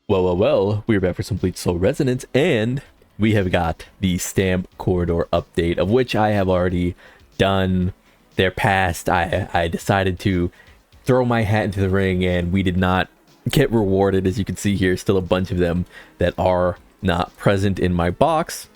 Well, we're back for some Bleach Soul Resonance, and we have got the stamp corridor update, of which I have already done their past. I decided to throw my hat into the ring, and we did not get rewarded. As you can see here, still a bunch of them that are not present in my box.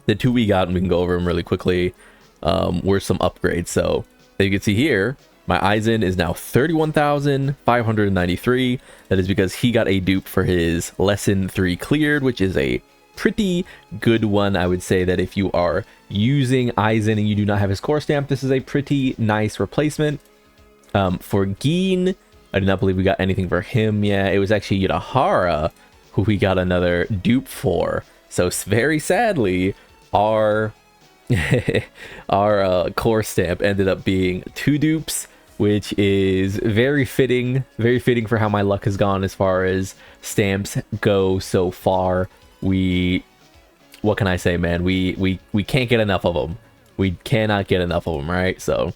The two we got, and we can go over them really quickly, were some upgrades. So, as you can see here, my Aizen is now 31,593. That is because he got a dupe for his Lesson 3 cleared, which is a pretty good one. I would say that if you are using Aizen and you do not have his core stamp, this is a pretty nice replacement. For Gin, I do not believe we got anything for him. Yeah, it was actually Yudahara who we got another dupe for. So very sadly, our core stamp ended up being 2 dupes, which is very fitting for how my luck has gone as far as stamps go so far. What can I say, man? We can't get enough of them. We cannot get enough of them, right? So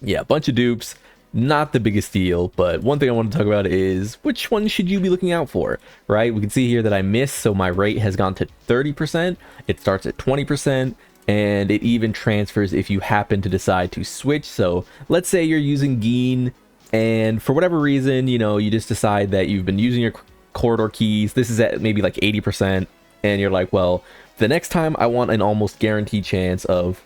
yeah, a bunch of dupes, not the biggest deal, but one thing I want to talk about is which one should you be looking out for, right? We can see here that I missed, so my rate has gone to 30%. It starts at 20%. And it even transfers if you happen to decide to switch. So let's say you're using Gin, and for whatever reason, you just decide that you've been using your corridor keys. This is at maybe like 80%. And you're like, well, the next time I want an almost guaranteed chance of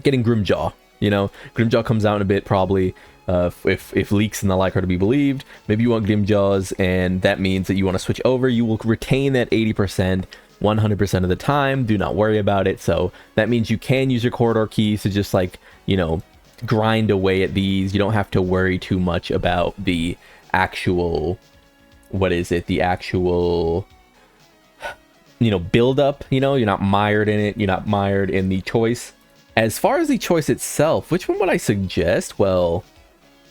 getting Grimjaw. Grimjaw comes out in a bit probably. If leaks and the like are to be believed, maybe you want Grimjaws, and that means that you want to switch over. You will retain that 80%. 100% of the time. Do not worry about it. So that means you can use your corridor keys to just grind away at these. You don't have to worry too much about the actual, the actual build up. You're not mired in it. You're not mired in the choice. As far as the choice itself, which one would I suggest? Well,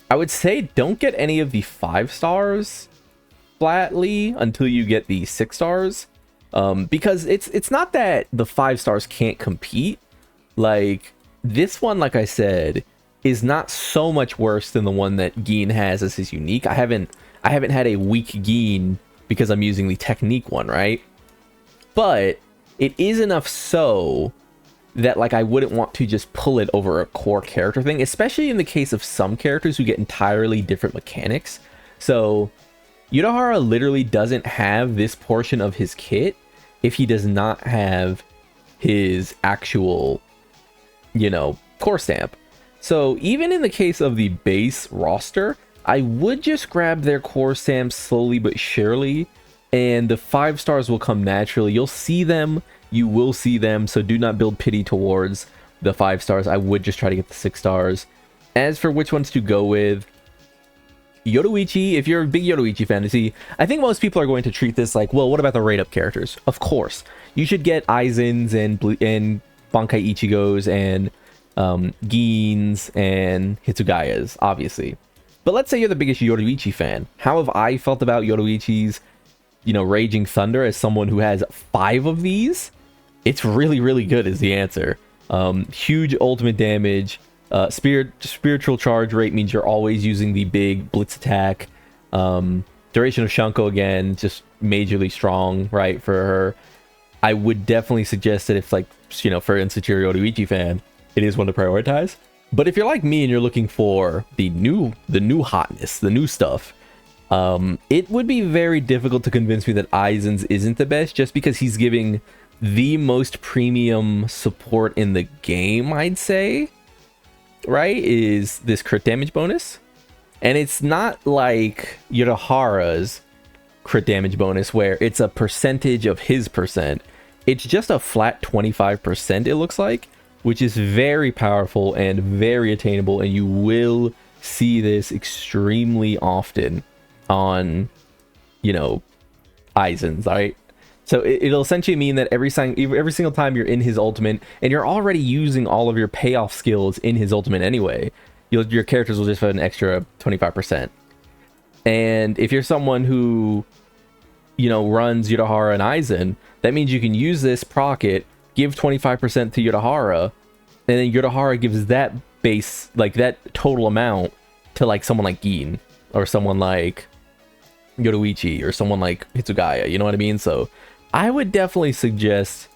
I would say don't get any of the 5 stars flatly until you get the 6 stars. Because it's not that the 5 stars can't compete. Like, this one, like I said, is not so much worse than the one that Gin has as his unique. I haven't had a weak Gin because I'm using the technique one, right? But it is enough so that I wouldn't want to just pull it over a core character thing, especially in the case of some characters who get entirely different mechanics. So Yudahara literally doesn't have this portion of his kit if he does not have his actual, core stamp. So even in the case of the base roster, I would just grab their core stamps slowly but surely, and the 5 stars will come naturally. You'll see them, you will see them, so do not build pity towards the 5 stars. I would just try to get the 6 stars. As for which ones to go with, Yoruichi, if you're a big Yoruichi fan, I think most people are going to treat this like, well, what about the rate-up characters? Of course. You should get Aizens and Bankai Ichigos and Gins and Hitsugayas, obviously. But let's say you're the biggest Yoruichi fan. How have I felt about Yoruichi's, Raging Thunder as someone who has 5 of these? It's really, really good is the answer. Huge ultimate damage. Spiritual charge rate means you're always using the big blitz attack. Duration of Shunko, again, just majorly strong, right, for her. I would definitely suggest that if, for instance, you're a Yoruichi fan, it is one to prioritize. But if you're like me and you're looking for the new hotness, the new stuff, it would be very difficult to convince me that Aizen's isn't the best, just because he's giving the most premium support in the game, I'd say. Right, is this crit damage bonus, and it's not like Yudahara's crit damage bonus where it's a percentage of his percent. It's just a flat 25%, it looks like, which is very powerful and very attainable, and you will see this extremely often on Aizen's, right? So it'll essentially mean that every single time you're in his ultimate, and you're already using all of your payoff skills in his ultimate anyway, your characters will just have an extra 25%. And if you're someone who, runs Yudahara and Aizen, that means you can use this proc-it, give 25% to Yudahara, and then Yudahara gives that base, that total amount to someone like Gin, or someone like Yoruichi or someone like Hitsugaya, you know what I mean? So I would definitely suggest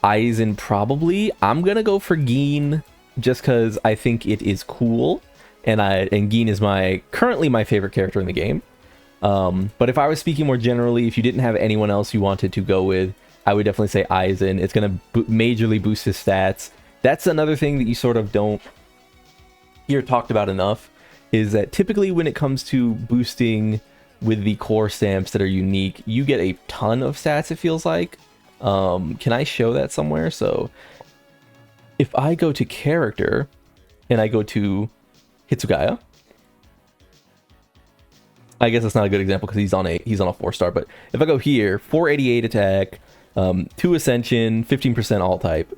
Aizen probably. I'm gonna go for Gin just because I think it is cool, and Gin is currently my favorite character in the game. But if I was speaking more generally, if you didn't have anyone else you wanted to go with, I would definitely say Aizen. It's gonna majorly boost his stats. That's another thing that you sort of don't hear talked about enough, is that typically when it comes to boosting with the core stamps that are unique, you get a ton of stats, it feels like. Can I show that somewhere? So if I go to character and I go to Hitsugaya, I guess that's not a good example because he's on a 4-star, but if I go here, 488 attack, 2 ascension, 15% all type,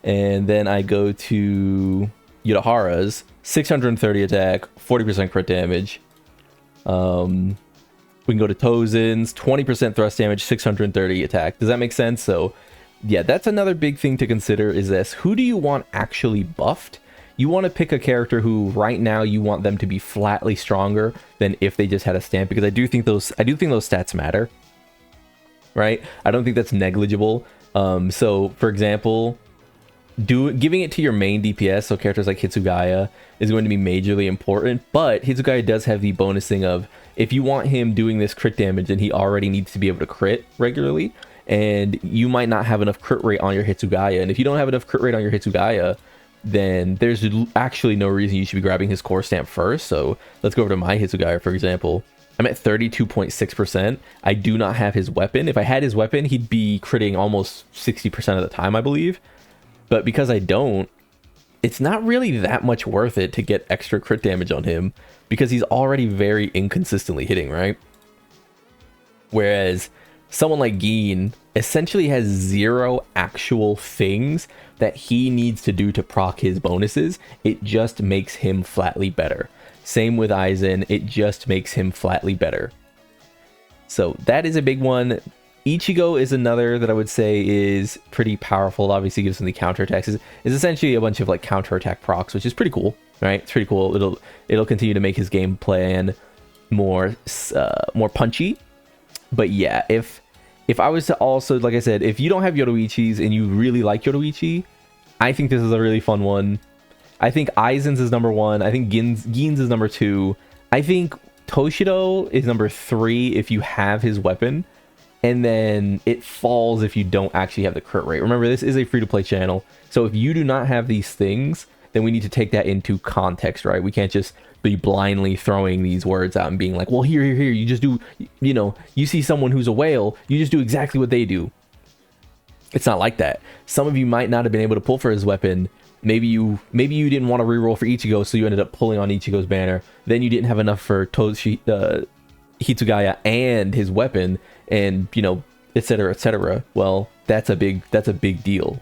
and then I go to Yudahara's 630 attack, 40% crit damage. We can go to Tozen's 20% thrust damage, 630 attack. Does that make sense? So yeah, that's another big thing to consider, is this: who do you want actually buffed? You want to pick a character who right now you want them to be flatly stronger than if they just had a stamp, because I do think those stats matter, right? I don't think that's negligible. So for example, giving it to your main DPS, so characters like Hitsugaya, is going to be majorly important, but Hitsugaya does have the bonus thing of, if you want him doing this crit damage, then he already needs to be able to crit regularly, and you might not have enough crit rate on your Hitsugaya, and if you don't have enough crit rate on your Hitsugaya, then there's actually no reason you should be grabbing his core stamp first. So let's go over to my Hitsugaya, for example. I'm at 32.6%. I do not have his weapon. If I had his weapon, he'd be critting almost 60% of the time, I believe. But because I don't, it's not really that much worth it to get extra crit damage on him, because he's already very inconsistently hitting, right? Whereas someone like Gin essentially has 0 actual things that he needs to do to proc his bonuses. It just makes him flatly better. Same with Aizen, it just makes him flatly better. So that is a big one. Ichigo is another that I would say is pretty powerful. It obviously gives him the counterattacks. It's essentially a bunch of like counterattack procs, which is pretty cool, right? It's pretty cool. It'll continue to make his game plan more punchy. But yeah, if I was to also, like I said, if you don't have Yoruichis and you really like Yoruichi, I think this is a really fun one. I think Aizen's is number 1. I think Gin's is number 2. I think Toshido is number 3 if you have his weapon. And then it falls if you don't actually have the crit rate. Remember, this is a free-to-play channel, so if you do not have these things, then we need to take that into context, right? We can't just be blindly throwing these words out and being like, well, here, you just do, you know, you see someone who's a whale, you just do exactly what they do. It's not like that. Some of you might not have been able to pull for his weapon. Maybe you didn't want to reroll for Ichigo, so you ended up pulling on Ichigo's banner. Then you didn't have enough for Hitsugaya and his weapon, and you know, etc., etc. Well, that's a big deal,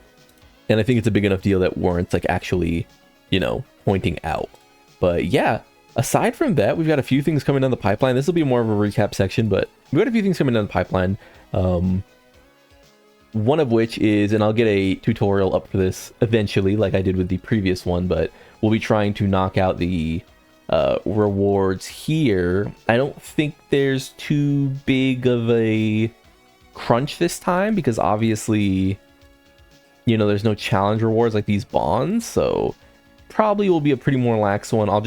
and I think it's a big enough deal that warrants like actually, you know, pointing out. But yeah, aside from that, we've got a few things coming down the pipeline. This will be more of a recap section, but we've got a few things coming down the pipeline. One of which is, and I'll get a tutorial up for this eventually, like I did with the previous one, but we'll be trying to knock out the rewards here. I don't think there's too big of a crunch this time, because obviously, you know, there's no challenge rewards like these bonds, so probably will be a pretty more lax one. I'll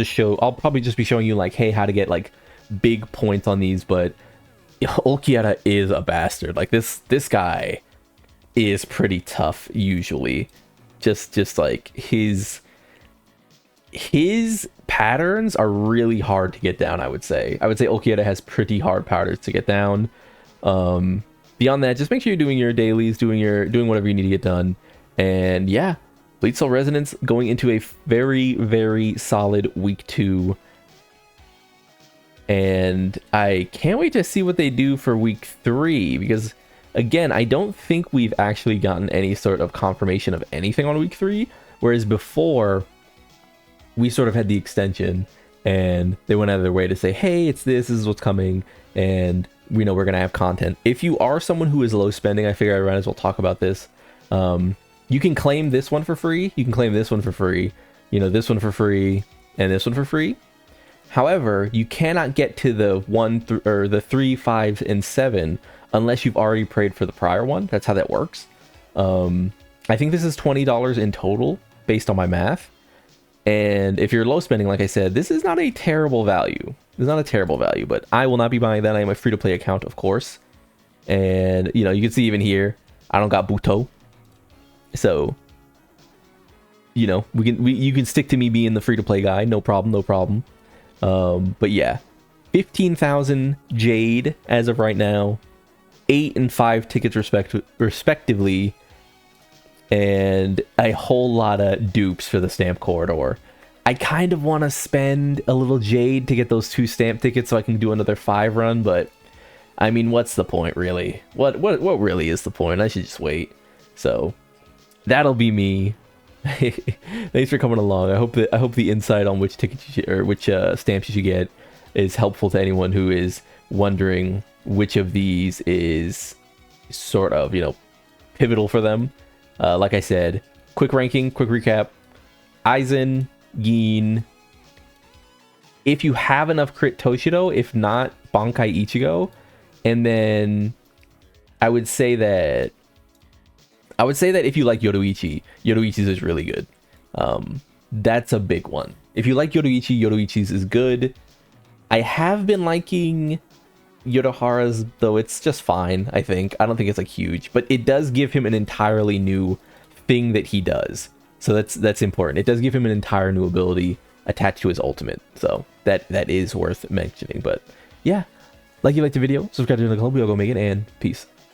probably just be showing you like, hey, how to get like big points on these. But Ulquiorra is a bastard. Like this guy is pretty tough usually. Just like his patterns are really hard to get down. I would say Ulquiorra has pretty hard patterns to get down. Beyond that, just make sure you're doing your dailies, doing whatever you need to get done. And yeah, Bleach Soul Resonance going into a very, very solid week 2. And I can't wait to see what they do for week 3, because again, I don't think we've actually gotten any sort of confirmation of anything on week 3, whereas before we sort of had the extension and they went out of their way to say, hey, this is what's coming, and we know we're gonna have content. If you are someone who is low spending, I figure I might as well talk about this. You can claim this one for free, you can claim this one for free, you know, this one for free, and this one for free. However, you cannot get to the 3, 5, and 7 unless you've already prayed for the prior one. That's how that works. I think this is $20 in total based on my math. And if you're low spending, like I said, this is not a terrible value. It's not a terrible value, but I will not be buying that. I am a free-to-play account, of course. And, you know, you can see even here, I don't got Buto. So, you know, you can stick to me being the free-to-play guy. No problem, no problem. But yeah, 15,000 Jade as of right now. 8 and 5 tickets respectively. And a whole lot of dupes for the stamp corridor. I kind of want to spend a little Jade to get those 2 stamp tickets so I can do another 5 run, but I mean, what's the point, really? What really is the point? I should just wait. So that'll be me. Thanks for coming along. I hope the insight on which tickets which stamps you should get is helpful to anyone who is wondering which of these is sort of, you know, pivotal for them. Like I said, quick ranking, quick recap. Aizen, Gin. If you have enough crit Toshido, if not, Bankai Ichigo. And then I would say that if you like Yoruichi, Yoruichi's is really good. That's a big one. If you like Yoruichi, Yoruichi's is good. I have been liking Yodohara's, though it's just fine, I think. I don't think it's like huge, but it does give him an entirely new thing that he does. So that's important. It does give him an entire new ability attached to his ultimate. So that is worth mentioning. But yeah, like you liked the video, subscribe to the club, we'll go make it, and peace.